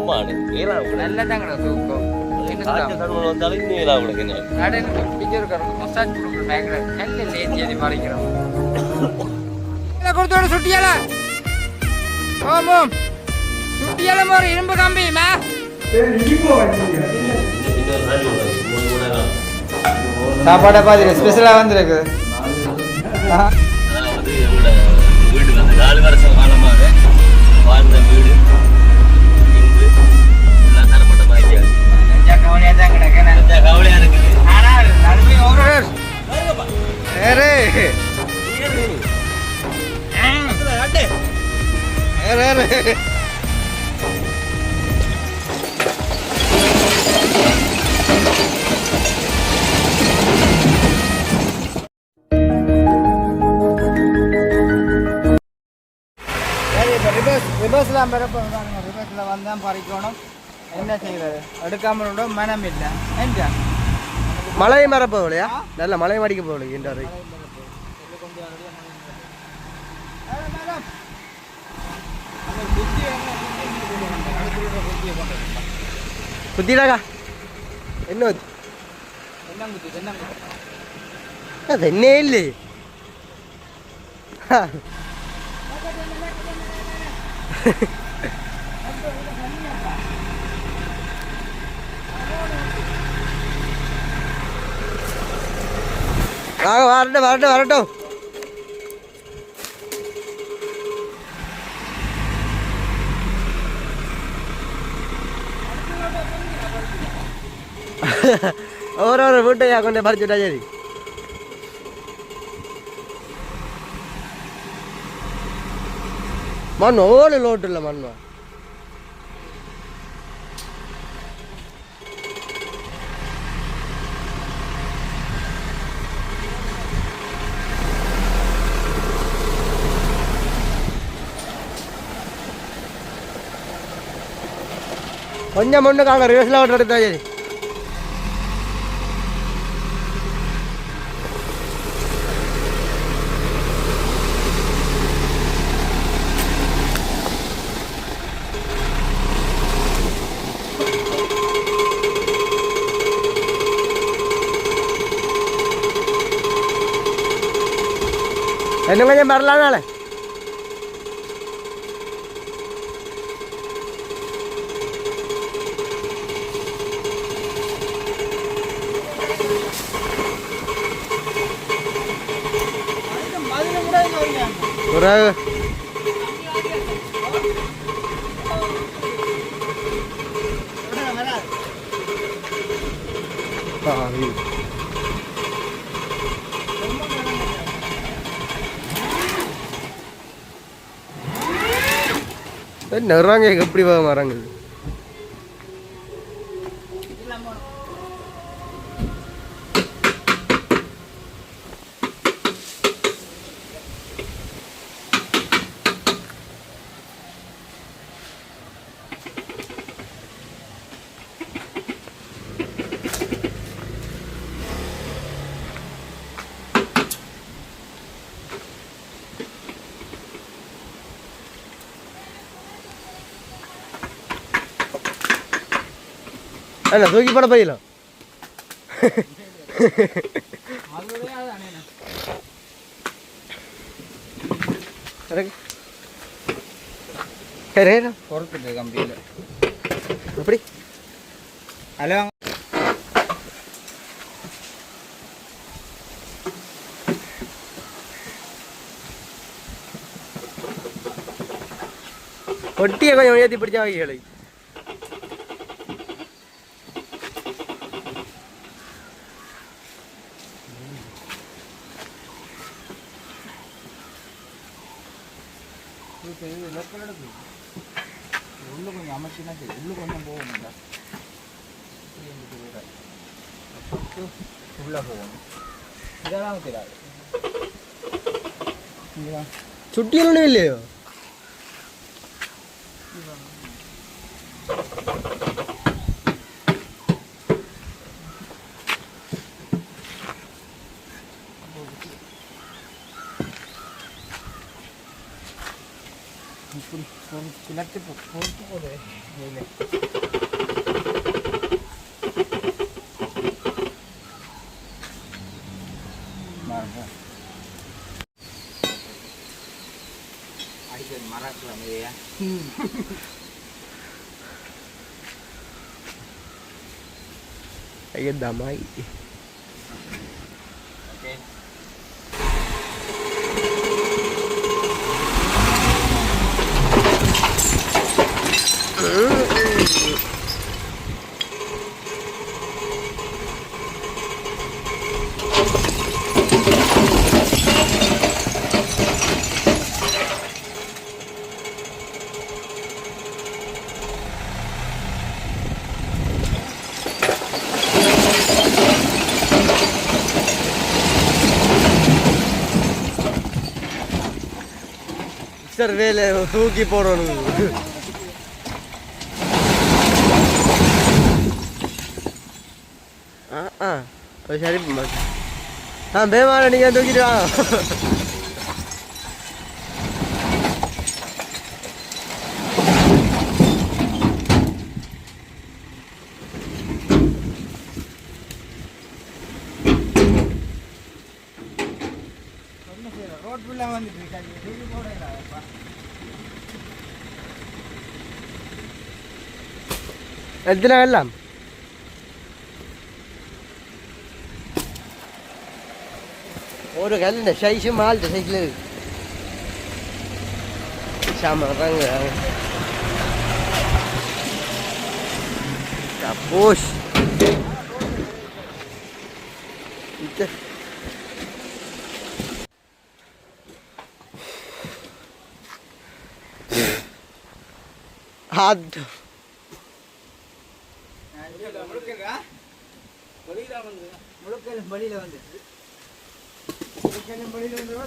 அம்மானு நல்லா தாங்கடா தூக்கம் வந்தாலும் இன்னும் ஏழா உங்களுக்கு என்ன கடையில் பிடிச்சிருக்காரு மசாஜ் கொடுக்குற பேங்க்ல நல்ல லேஞ்சி மறைக்கிறோம் கொடுத்தோட சுட்டியால ஓம் சுட்டியால ஒரு இரும்பு கம்பி மே சாப்பாடை பார்த்து ஸ்பெஷலாக வந்துருக்கு வீடு வந்து 4 வருஷம் காலமாக வாழ்ந்த வீடு இன்று எல்லாம் தரப்பட்டமாக்கியாது கவலையாக தான் கிடக்கு கவலையா இருக்குது ஆனால் நடுவே ஒரு ரிவர்ஸ்லாம் ரிவர்ஸில் வந்தால் பறிக்கணும் என்ன செய்கிறது எடுக்காமலோட மனம் இல்லை ஏஞ்சா மலை மர போகலையா நல்ல மலை மடிக்க போகல என்றாரு குத்திடாக்கா என்ன அது என்ன இல்லை வரட்டும் வரட்டும் வரட்டும் ஒரு வீட்டையா கொண்டு பறிச்சுட்டா சரி மண் ஓடு லோட்டு இல்லை மண் கொஞ்சம் மண்ணு காங்க ரிவர்ஸில் ஓட்டு எடுத்தா சரி இன்னும் கொஞ்சம் வரலாம்னால ஒரு நெறாங்க எப்படி மரங்கள் என்ன தூக்கி போட போயிடலாம் பொறுத்துட்டு கம்பியில் எப்படி ஹலோ ஒட்டியை கொஞ்சம் உயர்த்தி பிடிச்சா வைகளை உள்ள கொஞ்சம் அமைச்சுனா சரி உள்ள கொஞ்சம் போகணும்டா உள்ளே போகணும் இதெல்லாம் தெரியாது சுட்டியெல்லாம் இல்லையோ கிளத்து போட்டு போடு வெயில் அடிக்கிறது மறக்கலாம் இல்லையா Ayun damay. Okay. Sir, vele, tooki poronu. சரி பேமால நீங்க தூக்கிட்டு வா ரோட் ஃபுல்லா வந்துட்டு தூக்கி போடல எத்தனை வெள்ளம் ஒரு கல் சைஸு மால்ட்ட சைஸில் இருக்கு சாமறாங்க போஷ் ஹாட் முழுக்கல் வெளியில வந்துட்டு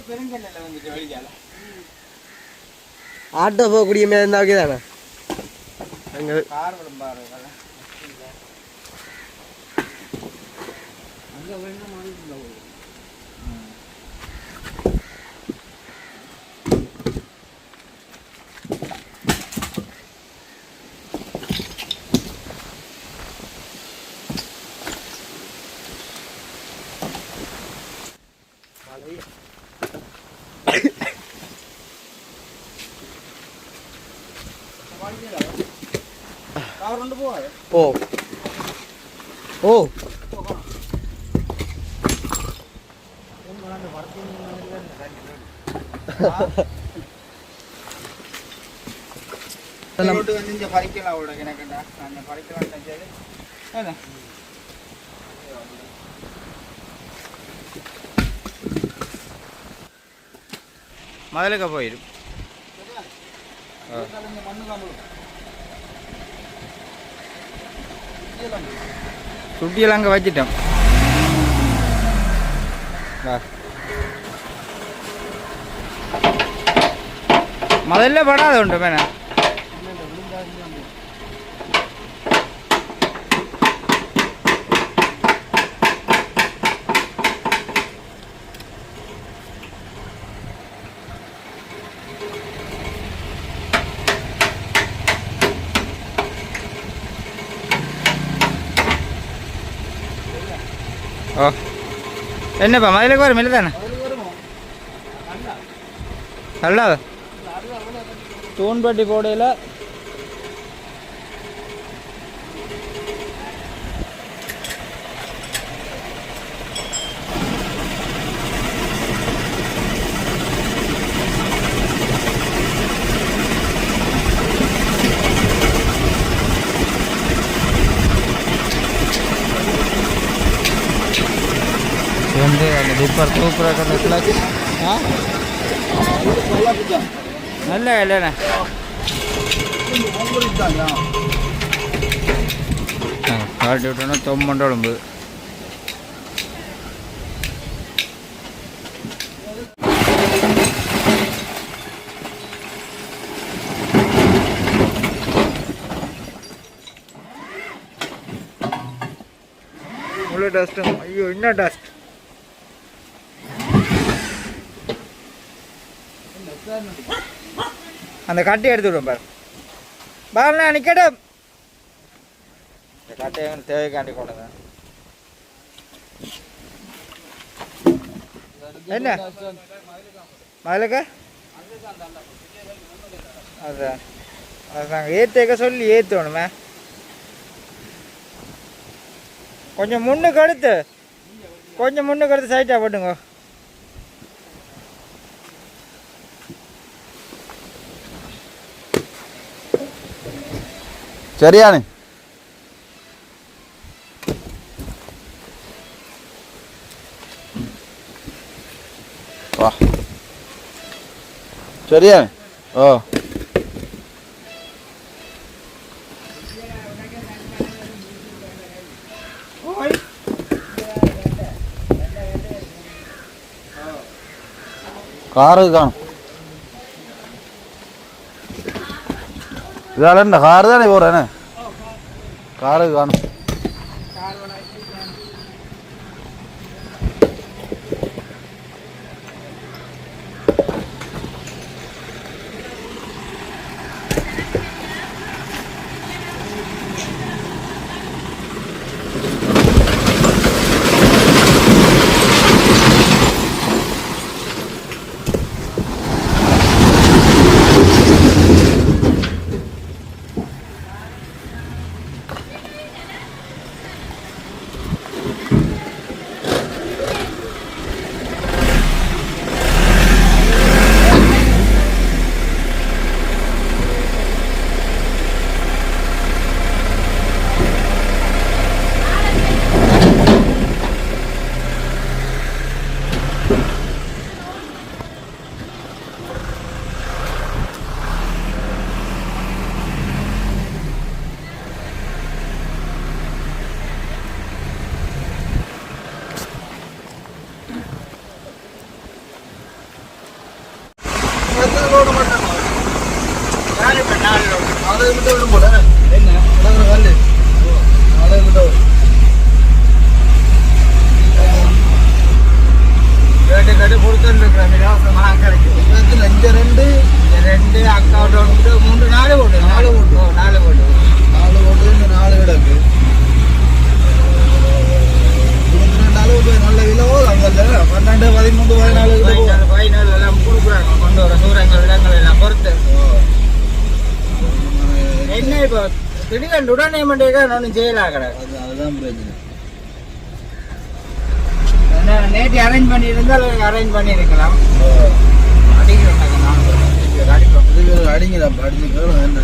பெருங்கல்ல வந்துட்டு வெளியால ஆட்டோ போகக்கூடிய மாதிரி இருந்தா ஓகே தானே அங்கே கார் விளம்பாரு அங்கே வேணும் போ ஓ வந்து பறிக்கலாம் அவளோட கிணக்கண்டா நான் பறிக்கலாம் முதலுக்கு போயிடும் சுட்டியெல்லாம் அங்கே வச்சிட்டோம் முதல்ல படாத உண்டு மேன ஓ என்னப்பா மதிலுக்கு வரும் இல்லை தானே நல்லா தூண்பட்டி போடையில் வந்து அந்த டிப்பர் சூப்பராக அந்த கிளாஸ் நல்ல இல்லைண்ணே காட்டி விட்டோன்னா தொம்மண்ட உடம்பு முழு டஸ்ட்டும் ஐயோ என்ன டஸ்ட் அந்த கட்டி எடுத்து விடுவோம் பாரு பாருண்ணா நிக்கட்டும் கட்டையை தேவைக்காண்டி கொண்டுங்க என்ன மகளுக்கு அதான் அதான் ஏற்றுக்க சொல்லி ஏற்றணுமே கொஞ்சம் முன்னுக்கு எடுத்து சைட்டாக போட்டுங்க சரியானு வா சரியா ஓ காரு காணும் இதால இந்த காரு தானே போகிறேன்னு காரு காணும் உடனே ஒன்றும் செய்யலாம் கிடையாது அதுதான் பிரச்சனை நேற்று அரேஞ்ச் பண்ணியிருந்தால் அரேஞ்ச் பண்ணியிருக்கலாம் அடிக்கிறோம் அடிங்கடா அடிச்சு கேளும் என்ன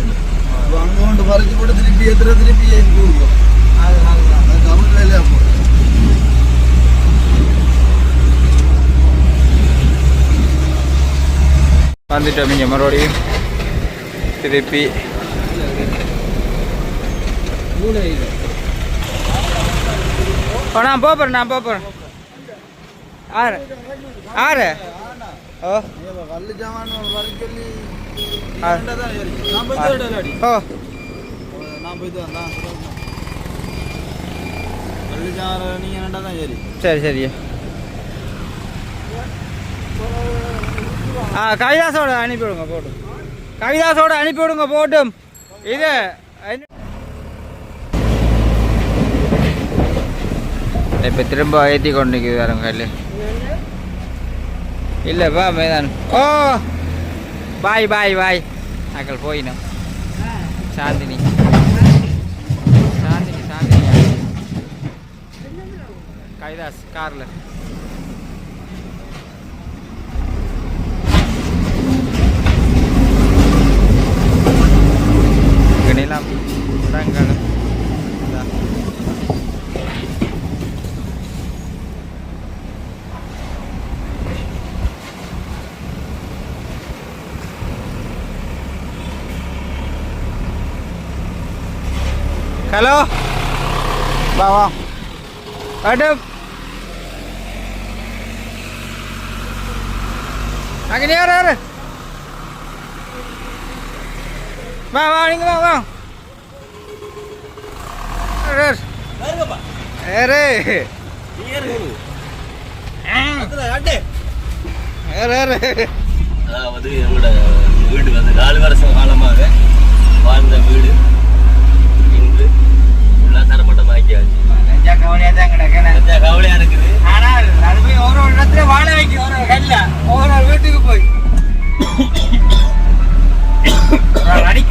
அங்கே கொண்டு பறிச்சு போட்டு திருப்பி திருப்பி கொடுக்கும் அது தமிழ் வேலையா போகும் வந்துட்டோம் இங்கே மறுபடியும் திருப்பி நான் போகிறேன் ஆறு ஓ கல்லு ஜாமான் வரைக்கும் ஓ நான் போயிட்டு வந்தான் கல்லு ஜாமான் நீங்கள் ரெண்டா தான் சரி சரி கவிதாசோட அனுப்பிவிடுங்க போட்டும் கவிதாசோட அனுப்பிவிடுங்க போட்டும் இது இப்போ திரும்ப ஏற்றி கொண்டு நிற்குது வேறுங்க கல் இல்லைப்பா மேதான் ஓ பாய் அக்கள் போயினோம் சாந்தினி கவிதாஸ் காரில் நிலம் இடங்களும் ஹலோ வா மேடம் அங்கே யார் வா நீங்கள் வா அதாவது எங்களோட வீடு வந்து 4 வருஷ காலமாக வாழ்ந்த வீடு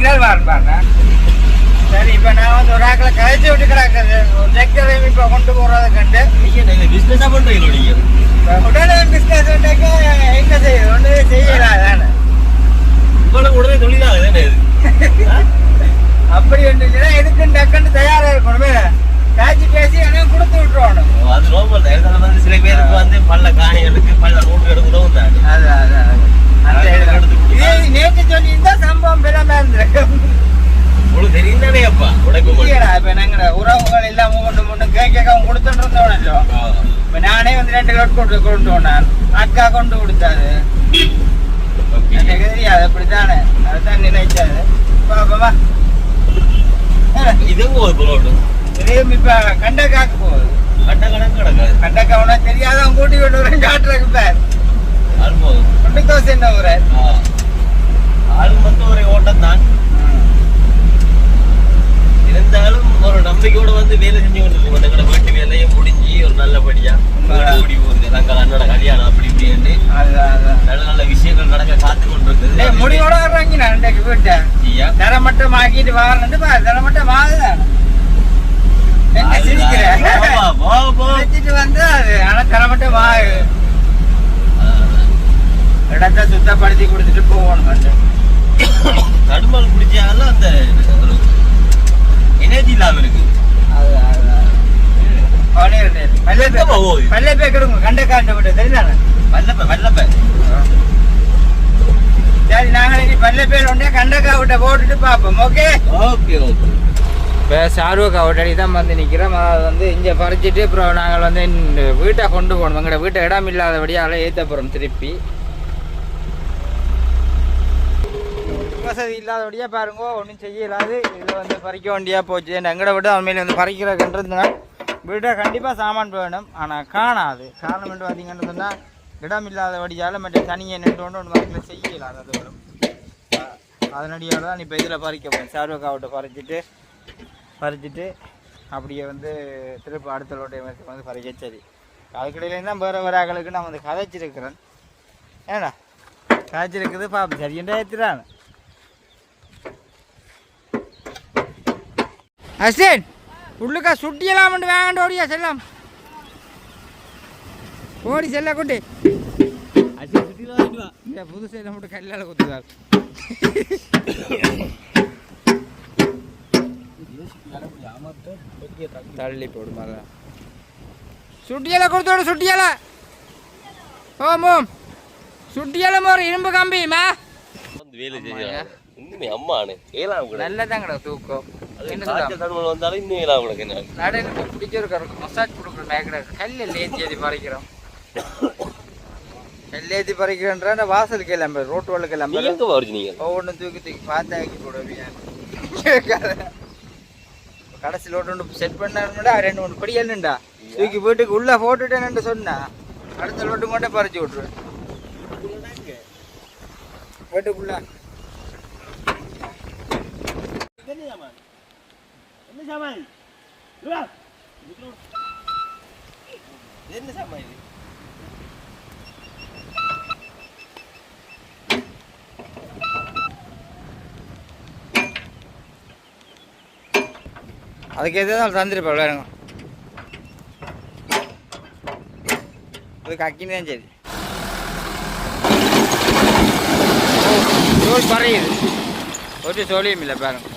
நிற்கிறாள் பாருங்க. சரி இப்போ நான் வந்து ஒரு ஆக்களை கழிச்சு விட்டு கிடக்குது. ஒரு லெக்சரையும் இப்போ கொண்டு போகிறத கண்டு பிசினஸா பண்றீங்களோ நீங்க? உடனே பிஸ்னஸ் வந்துட்டு எங்க செய்யுது ஒன்றுமே செய்யலாம் தானே. உங்களுக்கு உடனே தொழிலாக தானே இது? அப்படி வந்துச்சுன்னா எதுக்குன்னு டக்குன்னு தயாராக இருக்கணுமே. காய்ச்சி பேசி எனக்கு கொடுத்து விட்டுருவானு. அது நோம்பல் தான். வந்து சில பேருக்கு வந்து பல்ல காணிகளுக்கு பல்ல ரோட்டு எடுக்கிறோம் தான். இதே நேற்று சொல்லியிருந்தா சம்பவம் பெறாம இருந்திருக்கு. உங்களுக்கு தெரியும் தானே அப்பா உடைப்பு இப்ப நாங்க உறவுகள் எல்லாம் கொண்டு கேட்க கொடுத்துட்டு இருந்தோம்னோ. இப்ப நானே வந்து 2 லோட் கொண்டு போனேன். அக்கா கொண்டு கொடுத்தாரு. எனக்கு தெரியாது அப்படித்தானே. அதுதான் நினைச்சாரு. பாப்பா இதுவும் ஒரு புரோடு இதையும் இப்ப கண்டக்காக்கு போகுது. கண்டக்கணக்கு கிடக்காது. கண்டக்கா உனக்கு தெரியாதவன் கூட்டி கொண்டு வரேன் காட்டுறதுக்கு பேர் அனுபவம் கொண்டு தோசை என்ன ஊரே ஆள் மட்டும் ஒரு ஓட்டம் தான். இருந்தாலும் ஒரு நம்பிக்கையோட வந்து வேலை செஞ்சு கொண்டு இருக்கோம். எங்களோட வீட்டு வேலையை முடிஞ்சு ஒரு நல்லபடியா ஓடி போகுது. நாங்கள் அண்ணோட கல்யாணம் அப்படி இப்படின்னு நல்ல நல்ல விஷயங்கள் நடக்க காத்து கொண்டு இருக்குது. முடிவோட வர்றாங்க. நான் இன்றைக்கு வீட்டை தரமட்டம் ஆக்கிட்டு வாரண்டு தரமட்டம் ஆகுதான் என்ன சிரிக்கிறேன் வந்து அது ஆனா தரமட்டம் ஆகு இடத்த சுத்தப்படுத்தி கொடுத்துட்டு போகணும். வந்து தடுமால் பிடிச்சாலும் அந்த எனர்ஜி இல்லாம இருக்கு. பல்ல பே கெடுங்க கண்டக்காண்ட விட்டு தெரியுதானே. வல்லப்ப சரி நாங்கள் இனி பல்ல பேர் ஒன்றே கண்டக்கா விட்ட போட்டுட்டு பார்ப்போம். Okay okay okay. இப்போ சாருவக்கா விட்டடி தான் வந்து நிற்கிறோம். அது வந்து இங்கே பறிச்சுட்டு அப்புறம் நாங்கள் வந்து இந்த வீட்டை கொண்டு போகணும். எங்களோட வீட்டை இடம் இல்லாதபடியால் ஏற்ற போகிறோம். திருப்பி வசதி இல்லாதபடியாக பாருங்க ஒன்றும் செய்யலாது. இதில் வந்து பறிக்க வேண்டியாக போச்சு. எங்களோட விட உண்மையில வந்து பறிக்கிறதுன்றதுனா வீட்டை கண்டிப்பாக சாமான் வேணும். ஆனால் காணாது. காரணம் என்று பார்த்தீங்கன்னு சொன்னால் இடம் இல்லாதபடியால் மற்ற தனியை நின்று ஒன்று வரைக்கும் செய்யலாம். அது வரும் அதனடியால் தான் இப்போ இதில் பறிக்க போகிறேன். சாருவக்காவிட்ட பறிச்சுட்டு அப்படியே வந்து திருப்பி அடுத்த லோட்டை வந்து பறிக்க. சரி அதுக்கிடையிலேருந்து தான் வேறு ஆக்களுக்கு நான் வந்து கதைச்சிருக்கிறேன். ஏடா கதைச்சிருக்குது பார்ப்போம். சரி என்ன ஏற்றுறான் அசேன் உள்ளுக்கா சுட்டியெல்லாம் மட்டும் வேண்டாம். ஓடியா செல்லாம் ஓடி செல்ல கொண்டு புது சைடில் மட்டும் கல்லால் குத்துதார். தள்ளி போடும் அதான் சுட்டியலை கொடுத்தோடு சுட்டியலை ஓம் ஓம் சுட்டியலை ஒரு இரும்பு கம்பிமா வேலை செய்ய அம்மானு நல்லதாங்கடா தூக்கம். வந்தாலும் இன்னும் ஏலாம் உனக்கு என்ன நடையில பிடிச்சிருக்காரு மசாஜ் கொடுக்குறோம். கல்ல லேத்தி பறிக்கிறோம். கல்லேத்தி பறிக்கிறேன்ற வாசல் கிளம்பு ரோட்டு வாழ கிளம்பு ஒவ்வொன்றும் தூக்கி பார்த்தாக்கி போடுவீங்க. கடைசி லோட்டு ஒன்று செட் பண்ணா 2-3 படியல்னுண்டா தூக்கி வீட்டுக்கு உள்ள போட்டுட்டேன்னு சொன்னா அடுத்த லோட்டு மட்டும் பறிச்சு விட்டுருவேன் வீட்டுக்குள்ள. என்ன சாமான் இது? அதுக்கு எதாவது தந்துருப்பா விளையாடுங்க. அதுக்கு அக்கின்னு தான் சரி ரோல் பறையுது. ஒரு சோழியும் இல்லை பாருங்க.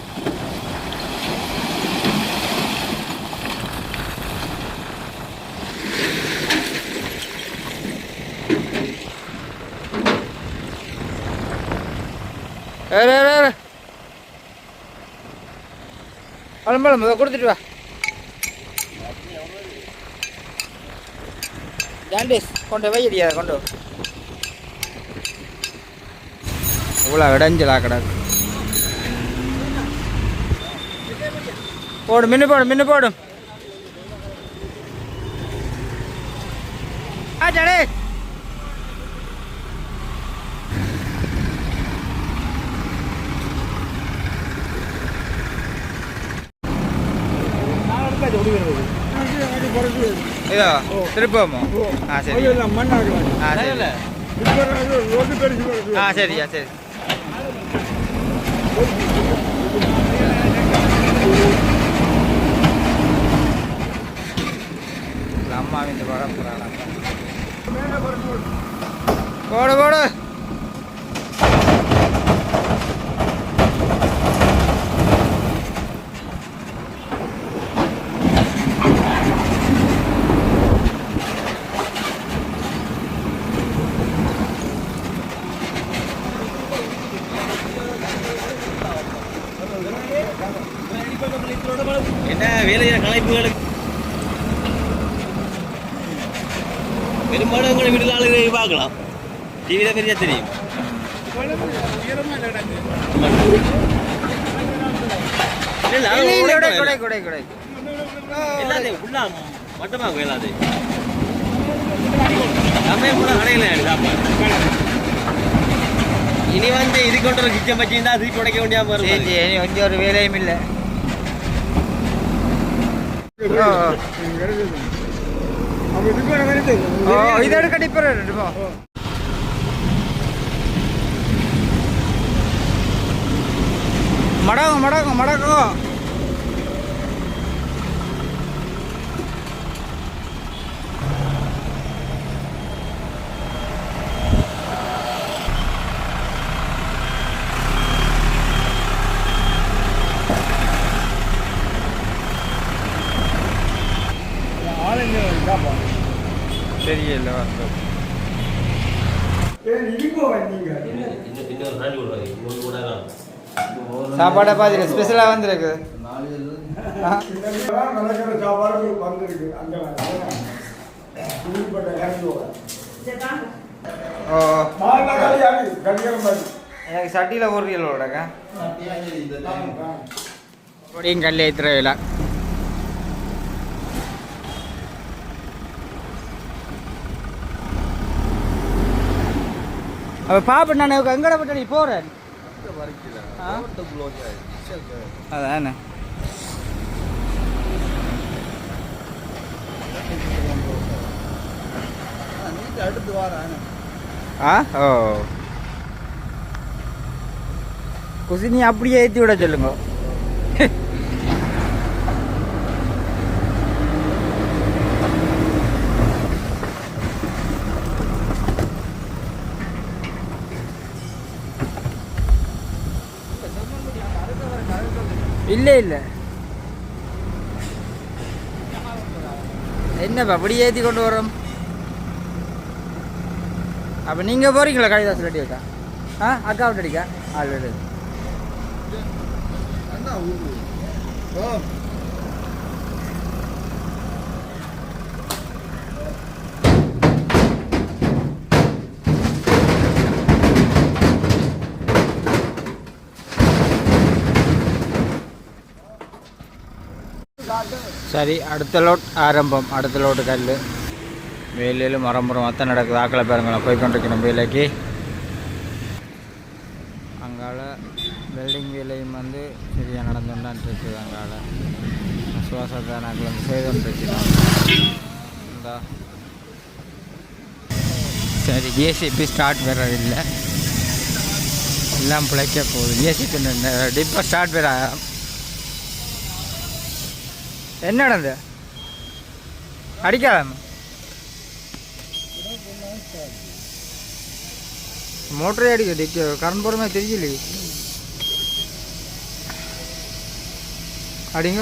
பழம்பழம் கொடுத்துட்டு வா. ஜாண்டிஸ் கொண்டு வையடியா கொண்டு இவ்வளோ இடைஞ்சலா கிடக்கு. போடும் மின்னு போடும். ஆச்சாடே இதோ திருப்பமா. ஆ சரி ஆ சரியா சரி. என்ன வேலையை கலைப்புகளுக்கு பெரும்பாலும் உங்களை வீட்டில் ஆளுகளை பார்க்கலாம். டிவியில் பெரிய தெரியும். எல்லாத்தையும் ஃபுல்லா மட்டமாக எல்லாத்தையும் சமயம் கூட கடையில் சாப்பாடு. இனி வந்து இது கொண்டு ஒரு கிச்சன் வச்சுருந்தா அதுக்கு உடைக்க முடியாம வரும். கொஞ்சம் ஒரு வேலையும் இல்லை. இது எடுக்க டிப்பர் மடங்கும் மடங்கும் மடங்கும். தெரியல சாப்பாடை பார்த்து ஸ்பெஷலாக வந்துருக்கு. ஓ எனக்கு சட்டியில் ஒரு கிலோடக்கா பொடியும் கல் ஏற்றுறவில்லை. அப்போ பாப்ப நான் எங்கட பட்ட நீ போகிறேன் அதானே. அடுத்து வாரம் ஓ குசினி அப்படியே ஏற்றி விட சொல்லுங்க. இல்லை இல்லை என்னப்பா அப்படி ஏற்றி கொண்டு வரோம். அப்போ நீங்கள் போகிறீங்களா காளிதாஸ் ரெடி அக்கா? அக்கா விட்டு அடிக்கா ஆல்ரெடி சரி. அடுத்த லோட் ஆரம்பம். அடுத்த லோட்டு கல் வேலையில் மரம்புறம் மற்ற நடக்குது. ஆக்களை பாருங்களேன் போய்கொண்டிருக்கணும் வேலைக்கு. அங்கால வெல்டிங் வேலையும் வந்து சரியாக நடந்துதான் இருக்குது. அங்கால சுவாசத்தை நாங்கள் வந்து செய்துருக்கிறோம். இந்த சரி ஜேசிபி ஸ்டார்ட் வேற இல்லை, எல்லாம் பிழைக்க போகுது. ஜேசிபி டிப்பர் ஸ்டார்ட் வேற. என்ன நடந்து அடிக்காத மோட்டரே அடிக்க கரண்ட் போகிறமே தெரியல. அடிங்க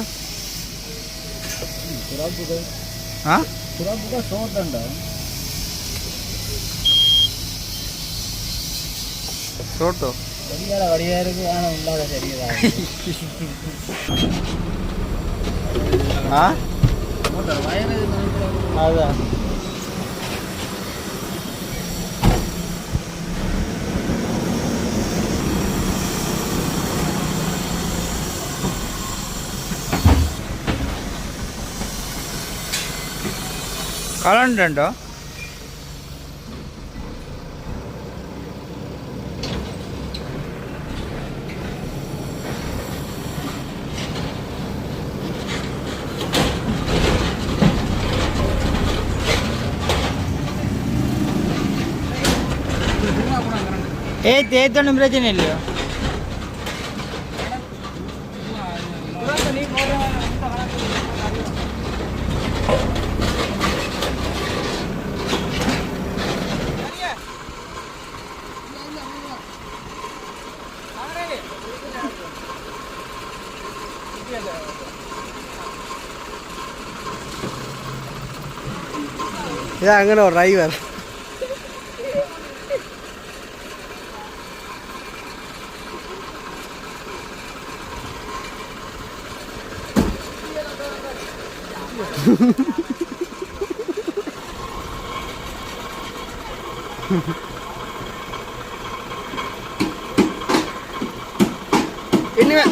சோட்டோ வடிவா இருக்கு. ஆனால் உள்ளாத சரியா அதுதான் கலண்டோ ஏத்தொன்னும் பிரச்சனை இல்லையோ. இதான் அங்கே ஒரு டிரைவர் இனிமே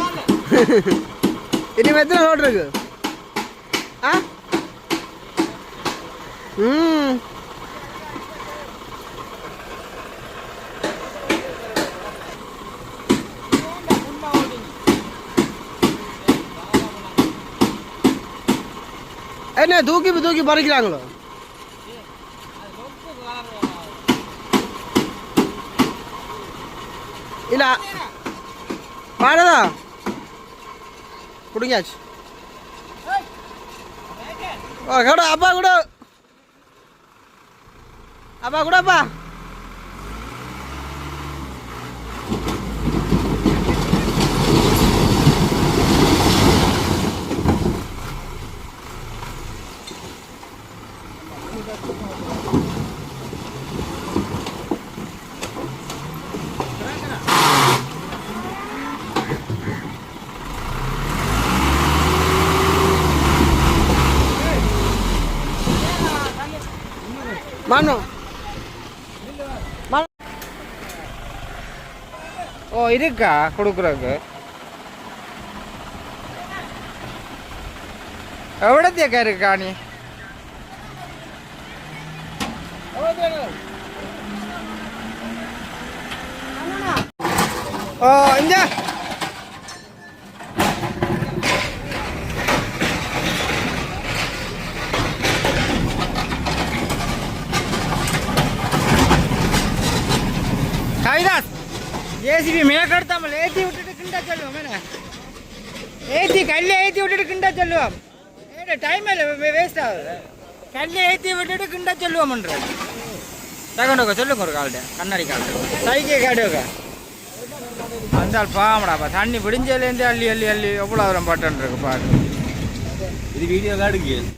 இனிமே எத்தனை லோட் இருக்கு? ஆ ம் என்ன தூக்கி பறிக்கிறாங்களோ? இல்ல பாடதா குடிங்காச்சு. ஓ கூட அப்பா கூடப்பா. Mano. ஓ இருக்கா கொடுக்குறக்கு? எவ்வளோத்தியக்கா இருக்கா நீ? ஓ இந்த கவிதாஸ் ஜேசிபி மேற்கடுத்தாமல் ஏற்றி விட்டுட்டு கிண்டா சொல்லுவோம். என்ன ஏற்றி கல்லை ஏற்றி விட்டுட்டு கிண்டா சொல்லுவோம். ஏன்னா டைம் இல்லை வேஸ்ட் ஆகுது. கல்லை ஏற்றி விட்டுட்டு கிண்டா சொல்லுவோம்ன்ற தகண்டோக்கா சொல்லுங்க. ஒரு கால்கிட்ட கண்ணாடி கால்கிட்ட சைக்கே காடுவோக்கா வந்தால் பாவடாப்பா தண்ணி பிடிஞ்சதுலேருந்து அள்ளி எவ்வளோ தூரம் பட்டுருக்கு பாரு. இது வீடியோ காடுங்க.